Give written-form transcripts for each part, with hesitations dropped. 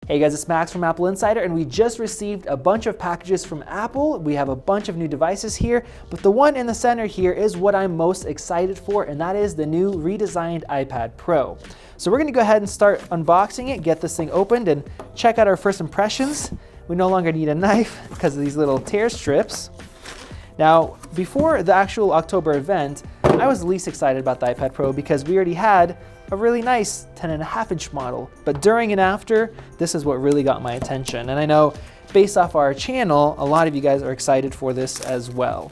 Hey guys, it's Max from Apple Insider, and we just received a bunch of packages from Apple. We have a bunch of new devices here, but the one in the center here is what I'm most excited for, and that is the new redesigned iPad Pro. So we're gonna go ahead and start unboxing it, get this thing opened, and check out our first impressions. We no longer need a knife because of these little tear strips. Now, before the actual October event, I was the least excited about the iPad Pro because we already had a really nice 10.5-inch model. But during and after, this is what really got my attention. And I know based off our channel, a lot of you guys are excited for this as well.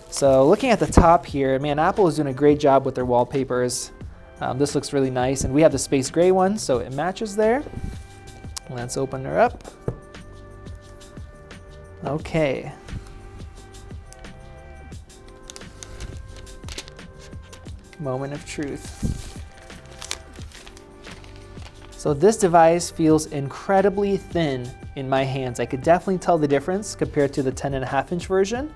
So looking at the top here, man, Apple is doing a great job with their wallpapers. This looks really nice, and we have the space gray one, so it matches there. Let's open her up. Okay. Moment of truth. So this device feels incredibly thin in my hands. I could definitely tell the difference compared to the 10.5-inch version.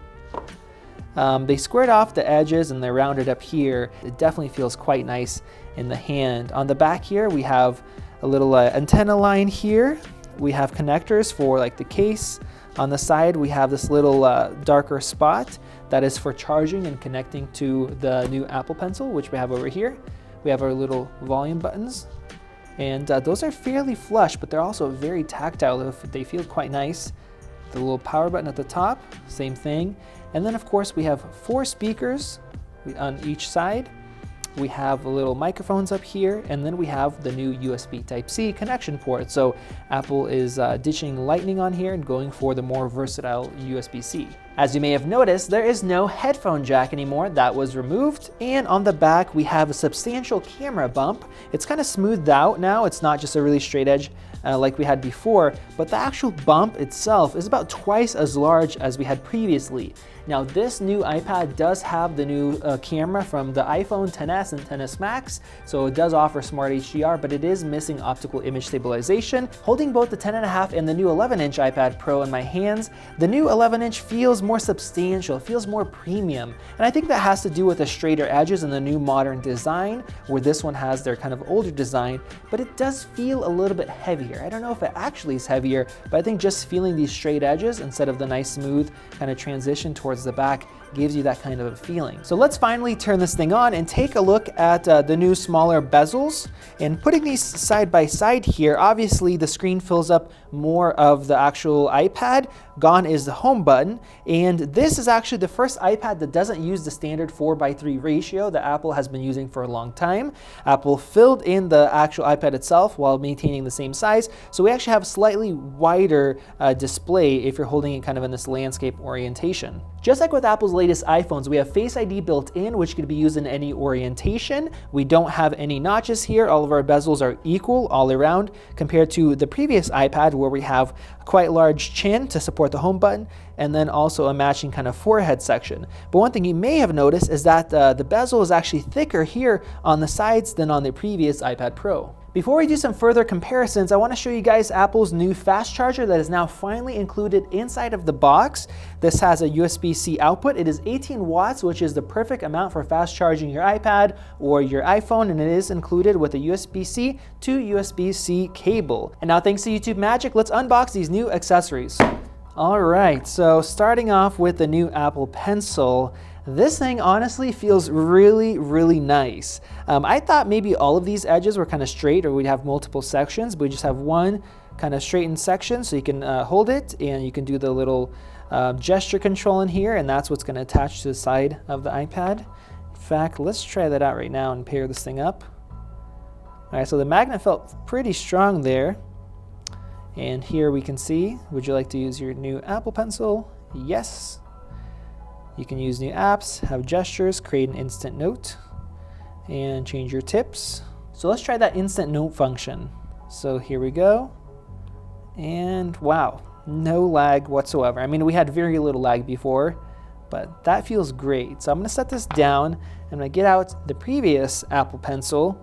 They squared off the edges and they're rounded up here. It definitely feels quite nice in the hand. On the back here, we have a little antenna line here. We have connectors for like the case. On the side, we have this little darker spot that is for charging and connecting to the new Apple Pencil, which we have over here. We have our little volume buttons. And those are fairly flush, but they're also very tactile. They feel quite nice. The little power button at the top, same thing. And then of course we have 4 speakers on each side. We have little microphones up here, and then we have the new USB Type-C connection port. So Apple is ditching Lightning on here and going for the more versatile USB-C. As you may have noticed, there is no headphone jack anymore. That was removed. And on the back, we have a substantial camera bump. It's kind of smoothed out now. It's not just a really straight edge like we had before, but the actual bump itself is about twice as large as we had previously. Now this new iPad does have the new camera from the iPhone XS and XS Max, so it does offer Smart HDR, but it is missing optical image stabilization. Holding both the 10.5 and the new 11-inch iPad Pro in my hands, the new 11-inch feels more substantial, feels more premium, and I think that has to do with the straighter edges and the new modern design, where this one has their kind of older design, but it does feel a little bit heavier. I don't know if it actually is heavier, but I think just feeling these straight edges instead of the nice smooth kind of transition towards the back gives you that kind of a feeling. So let's finally turn this thing on and take a look at the new smaller bezels. And putting these side by side here, obviously the screen fills up more of the actual iPad. Gone is the home button. And this is actually the first iPad that doesn't use the standard 4:3 ratio that Apple has been using for a long time. Apple filled in the actual iPad itself while maintaining the same size. So we actually have a slightly wider display if you're holding it kind of in this landscape orientation. Just like with Apple's latest iPhones, we have Face ID built in, which can be used in any orientation. We don't have any notches here. All of our bezels are equal all around compared to the previous iPad, where we have a quite large chin to support the home button, and then also a matching kind of forehead section. But one thing you may have noticed is that the bezel is actually thicker here on the sides than on the previous iPad Pro. Before we do some further comparisons, I want to show you guys Apple's new fast charger that is now finally included inside of the box. This has a USB-C output. It is 18 watts, which is the perfect amount for fast charging your iPad or your iPhone, and it is included with a USB-C to USB-C cable. And now, thanks to YouTube Magic, let's unbox these new accessories. All right, so starting off with the new Apple Pencil. This thing honestly feels really, really nice. I thought maybe all of these edges were kind of straight, or we'd have multiple sections, but we just have one kind of straightened section, so you can hold it and you can do the little gesture control in here, and that's what's going to attach to the side of the iPad. In fact, let's try that out right now and pair this thing up. All right, so the magnet felt pretty strong there. And here we can see, would you like to use your new Apple Pencil? Yes. You can use new apps, have gestures, create an instant note, and change your tips. So let's try that instant note function. So here we go. And wow, no lag whatsoever. I mean, we had very little lag before, but that feels great. So I'm gonna set this down. I'm gonna get out the previous Apple Pencil.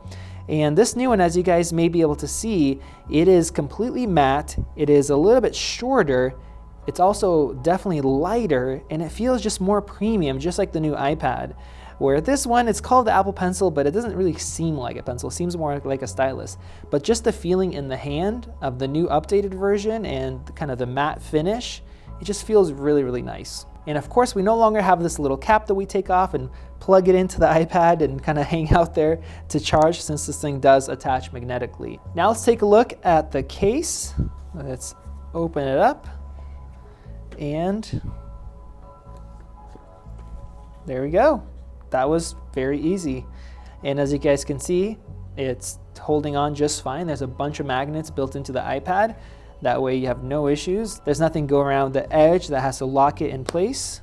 And this new one, as you guys may be able to see, it is completely matte. It is a little bit shorter. It's also definitely lighter, and it feels just more premium, just like the new iPad. where this one, it's called the Apple Pencil, but it doesn't really seem like a pencil. It seems more like a stylus. But just the feeling in the hand of the new updated version and kind of the matte finish, it just feels really, really nice. And of course, we no longer have this little cap that we take off and plug it into the iPad and kind of hang out there to charge, since this thing does attach magnetically. Now let's take a look at the case. Let's open it up, and there we go. That was very easy. And as you guys can see, it's holding on just fine. There's a bunch of magnets built into the iPad. That way you have no issues. There's nothing go around the edge that has to lock it in place.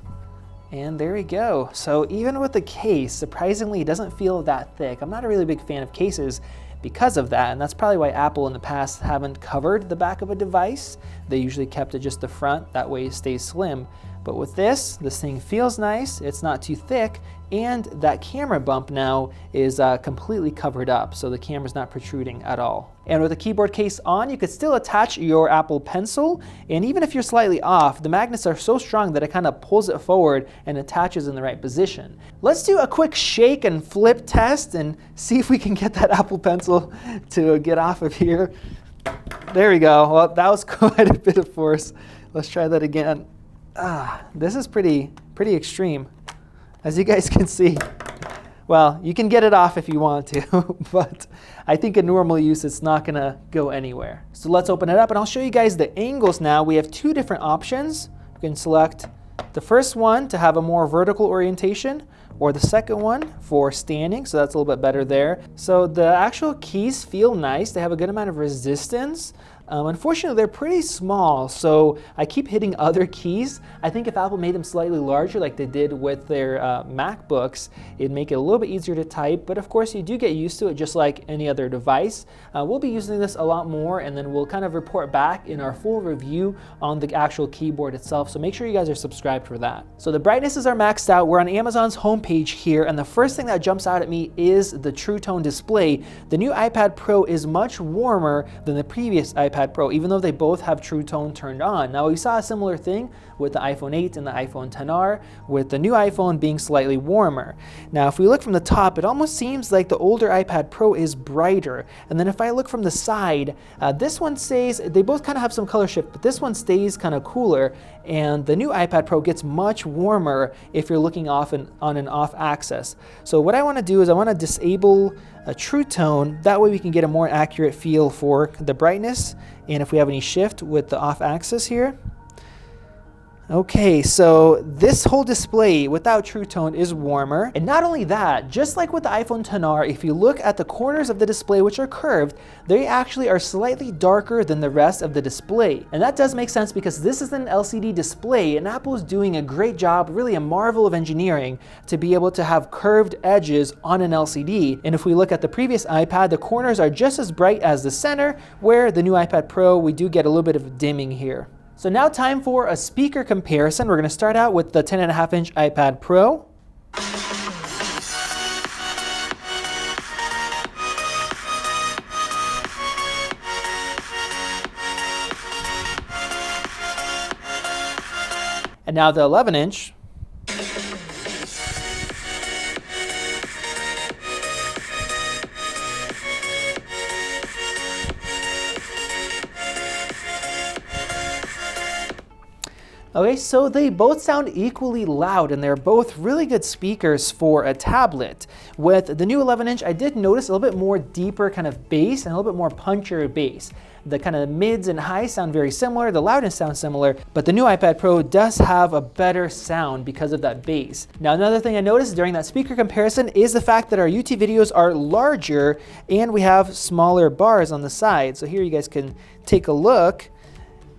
And there we go. So even with the case, surprisingly, it doesn't feel that thick. I'm not a really big fan of cases because of that, and that's probably why Apple in the past haven't covered the back of a device. They usually kept it just the front, that way it stays slim. But with this thing feels nice, it's not too thick, and that camera bump now is completely covered up, so the camera's not protruding at all. And with the keyboard case on, you could still attach your Apple Pencil, and even if you're slightly off, the magnets are so strong that it kind of pulls it forward and attaches in the right position. Let's do a quick shake and flip test and see if we can get that Apple Pencil to get off of here. There we go. Well, that was quite a bit of force. Let's try that again. This is pretty extreme, as you guys can see. Well, you can get it off if you want to, but I think in normal use, it's not gonna go anywhere. So let's open it up and I'll show you guys the angles now. We have two different options. You can select the first one to have a more vertical orientation, or the second one for standing, so that's a little bit better there. So the actual keys feel nice. They have a good amount of resistance. Unfortunately, they're pretty small, so I keep hitting other keys. I think if Apple made them slightly larger like they did with their MacBooks, it'd make it a little bit easier to type, but of course you do get used to it just like any other device. We'll be using this a lot more, and then we'll kind of report back in our full review on the actual keyboard itself, so make sure you guys are subscribed for that. So the brightnesses are maxed out. We're on Amazon's homepage here, and the first thing that jumps out at me is the True Tone display. The new iPad Pro is much warmer than the previous iPad Pro, even though they both have True Tone turned on. Now, we saw a similar thing with the iPhone 8 and the iPhone XR, with the new iPhone being slightly warmer. Now, if we look from the top, it almost seems like the older iPad Pro is brighter. And then if I look from the side, this one stays, they both kind of have some color shift, but this one stays kind of cooler, and the new iPad Pro gets much warmer if you're looking off and on an off axis. So what I want to do is I want to disable a True Tone. That way we can get a more accurate feel for the brightness, and if we have any shift with the off axis here. Okay, so this whole display without True Tone is warmer. And not only that, just like with the iPhone XR, if you look at the corners of the display, which are curved, they actually are slightly darker than the rest of the display. And that does make sense because this is an LCD display, and Apple is doing a great job, really a marvel of engineering, to be able to have curved edges on an LCD. And if we look at the previous iPad, the corners are just as bright as the center, where the new iPad Pro, we do get a little bit of dimming here. So now time for a speaker comparison. We're going to start out with the 10.5-inch iPad Pro. And now the 11-inch. Okay, so they both sound equally loud, and they're both really good speakers for a tablet. With the new 11-inch, I did notice a little bit more deeper kind of bass and a little bit more punchier bass. The kind of mids and highs sound very similar, the loudness sounds similar, but the new iPad Pro does have a better sound because of that bass. Now, another thing I noticed during that speaker comparison is the fact that our YouTube videos are larger and we have smaller bars on the side. So here you guys can take a look.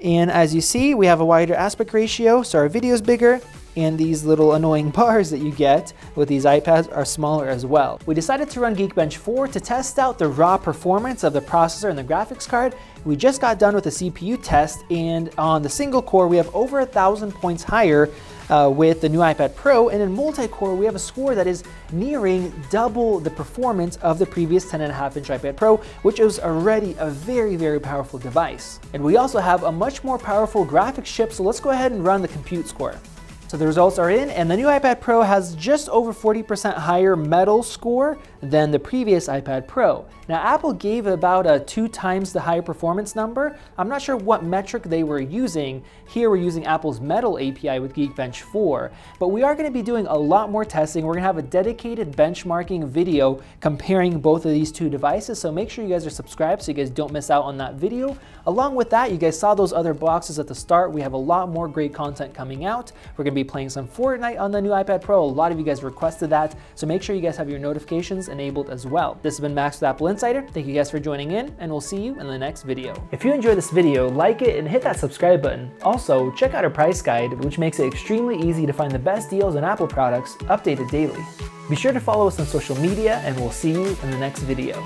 And as you see, we have a wider aspect ratio, so our video is bigger, and these little annoying bars that you get with these iPads are smaller as well. We decided to run Geekbench 4 to test out the raw performance of the processor and the graphics card. We just got done with a CPU test, and on the single core, we have over 1,000 points higher with the new iPad Pro, and in multi-core, we have a score that is nearing double the performance of the previous 10.5-inch iPad Pro, which is already a very, very powerful device. And we also have a much more powerful graphics chip, so let's go ahead and run the compute score. So the results are in, and the new iPad Pro has just over 40% higher metal score than the previous iPad Pro. Now Apple gave about a 2 times the higher performance number. I'm not sure what metric they were using. Here we're using Apple's Metal API with Geekbench 4, but we are going to be doing a lot more testing. We're going to have a dedicated benchmarking video comparing both of these two devices, so make sure you guys are subscribed so you guys don't miss out on that video. Along with that, you guys saw those other boxes at the start. We have a lot more great content coming out. We're going to be playing some Fortnite on the new iPad Pro. A lot of you guys requested that, so make sure you guys have your notifications enabled as well. This has been Max with Apple Insider. Thank you guys for joining in, and we'll see you in the next video. If you enjoyed this video, like it and hit that subscribe button. Also, check out our price guide, which makes it extremely easy to find the best deals on Apple products updated daily. Be sure to follow us on social media, and we'll see you in the next video.